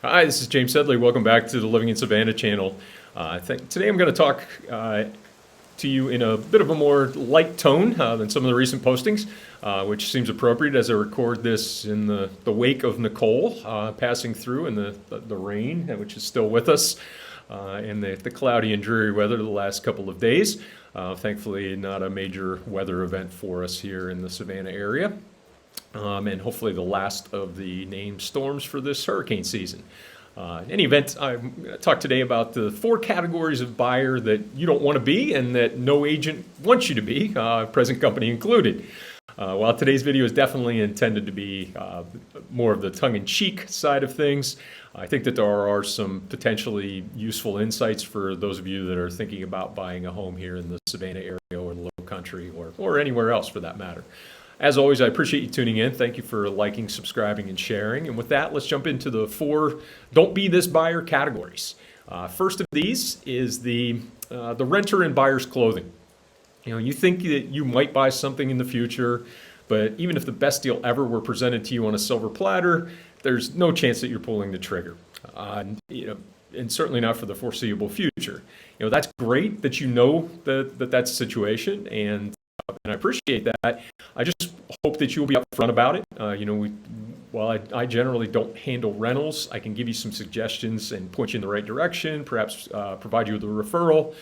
Hi, this is James Sedley. Welcome back to the Living in Savannah channel. Today I'm going to talk to you in a bit of a more light tone than some of the recent postings, which seems appropriate as I record this in the wake of Nicole passing through and the rain, which is still with us, and the cloudy and dreary weather the last couple of days. Thankfully, not a major weather event for us here in the Savannah area. And hopefully the last of the named storms for this hurricane season. In any event, I'm going to talk today about the 4 categories of buyer that you don't want to be and that no agent wants you to be, present company included. While today's video is definitely intended to be more of the tongue-in-cheek side of things, I think that there are some potentially useful insights for those of you that are thinking about buying a home here in the Savannah area or the Lowcountry or anywhere else for that matter. As always, I appreciate you tuning in. Thank you for liking, subscribing, and sharing. And with that, let's jump into the 4 don't be this buyer categories. First of these is the renter and buyer's clothing. You know, you think that you might buy something in the future, but even if the best deal ever were presented to you on a silver platter, there's no chance that you're pulling the trigger. And certainly not for the foreseeable future. You know, that's great that you know that that's the situation, and I appreciate that. I just hope that you'll be upfront about it. While I generally don't handle rentals, I can give you some suggestions and point you in the right direction, perhaps provide you with a referral.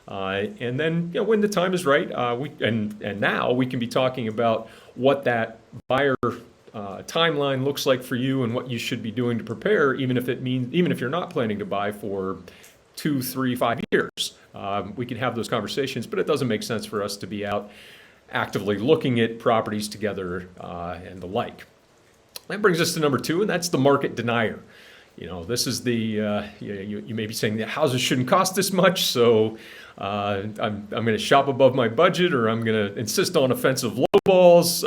And then, when the time is right, now we can be talking about what that buyer timeline looks like for you and what you should be doing to prepare, even if you're not planning to buy for 2, 3, 5 years. We can have those conversations, but it doesn't make sense for us to be out actively looking at properties together and the like. That brings us to number 2, and that's the market denier. You know, this is you may be saying that houses shouldn't cost this much, so I'm going to shop above my budget, or I'm going to insist on offensive lowballs.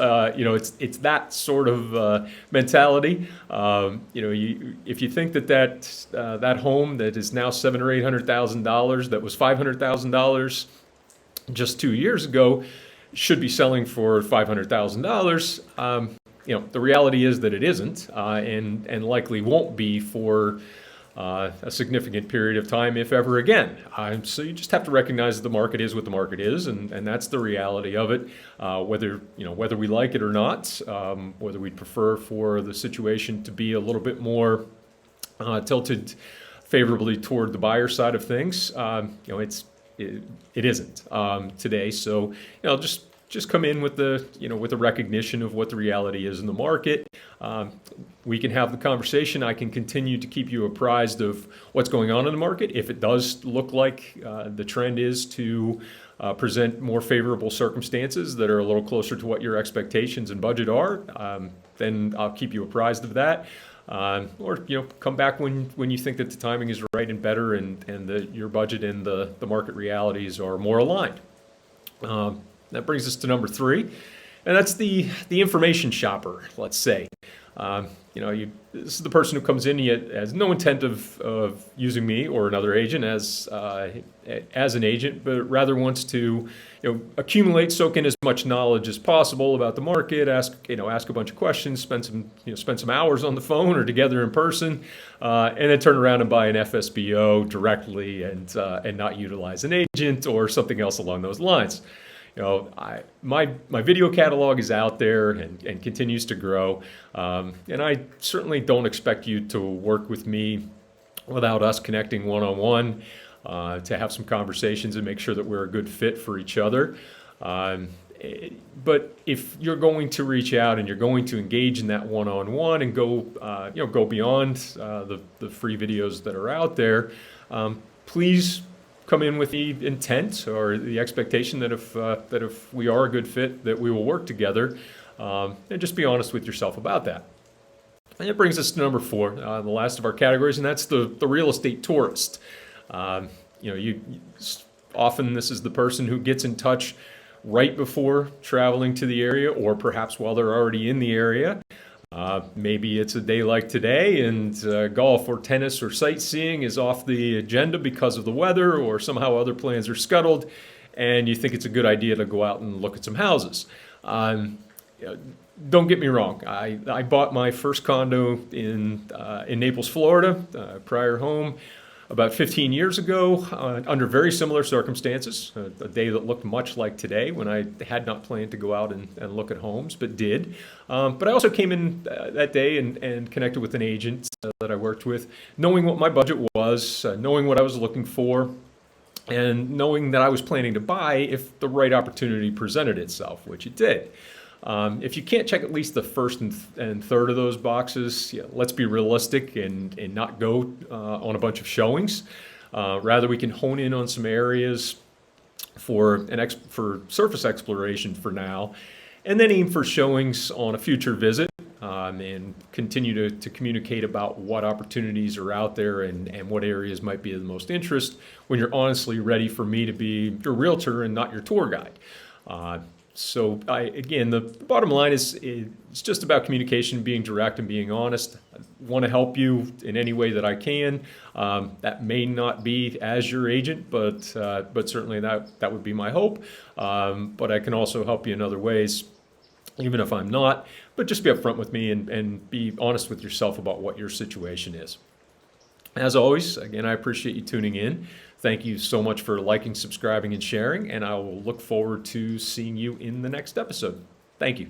It's that sort of mentality. If you think that home that is now $700,000 or $800,000 that was $500,000 just 2 years ago should be selling for $500,000. The reality is that it isn't, and likely won't be for a significant period of time, if ever again. So you just have to recognize that the market is what the market is, and that's the reality of it. Whether we like it or not, whether we'd prefer for the situation to be a little bit more tilted favorably toward the buyer side of things, it isn't today. So just come in with the recognition of what the reality is in the market. We can have the conversation. I can continue to keep you apprised of what's going on in the market. If it does look like the trend is to present more favorable circumstances that are a little closer to what your expectations and budget are, then I'll keep you apprised of that. Or come back when you think that the timing is right and better, and that your budget and the market realities are more aligned. That brings us to number 3, and that's the information shopper, let's say. This is the person who comes in, he has no intent of using me or another agent as an agent, but rather wants to accumulate, soak in as much knowledge as possible about the market, ask a bunch of questions, spend some hours on the phone or together in person, and then turn around and buy an FSBO directly and not utilize an agent or something else along those lines. My video catalog is out there and continues to grow, and I certainly don't expect you to work with me without us connecting one-on-one to have some conversations and make sure that we're a good fit for each other. But if you're going to reach out and you're going to engage in that one-on-one and go beyond the free videos that are out there, please come in with the intent or the expectation that if we are a good fit, that we will work together, and just be honest with yourself about that. And that brings us to number 4, the last of our categories, and that's the real estate tourist. Often this is the person who gets in touch right before traveling to the area, or perhaps while they're already in the area. Maybe it's a day like today and golf or tennis or sightseeing is off the agenda because of the weather, or somehow other plans are scuttled, and you think it's a good idea to go out and look at some houses. don't get me wrong. I bought my first condo in Naples, Florida, prior home, about 15 years ago, under very similar circumstances. A day that looked much like today, when I had not planned to go out and look at homes, but did. But I also came in that day and connected with an agent that I worked with, knowing what my budget was, knowing what I was looking for, and knowing that I was planning to buy if the right opportunity presented itself, which it did. If you can't check at least the first and third of those boxes, let's be realistic and not go on a bunch of showings. Rather, we can hone in on some areas for surface exploration for now, and then aim for showings on a future visit, and continue to communicate about what opportunities are out there and what areas might be of the most interest when you're honestly ready for me to be your realtor and not your tour guide. So again, the bottom line is it's just about communication, being direct and being honest. I want to help you in any way that I can. That may not be as your agent, but certainly that would be my hope. But I can also help you in other ways, even if I'm not. But just be upfront with me and be honest with yourself about what your situation is. As always, again, I appreciate you tuning in. Thank you so much for liking, subscribing, and sharing, and I will look forward to seeing you in the next episode. Thank you.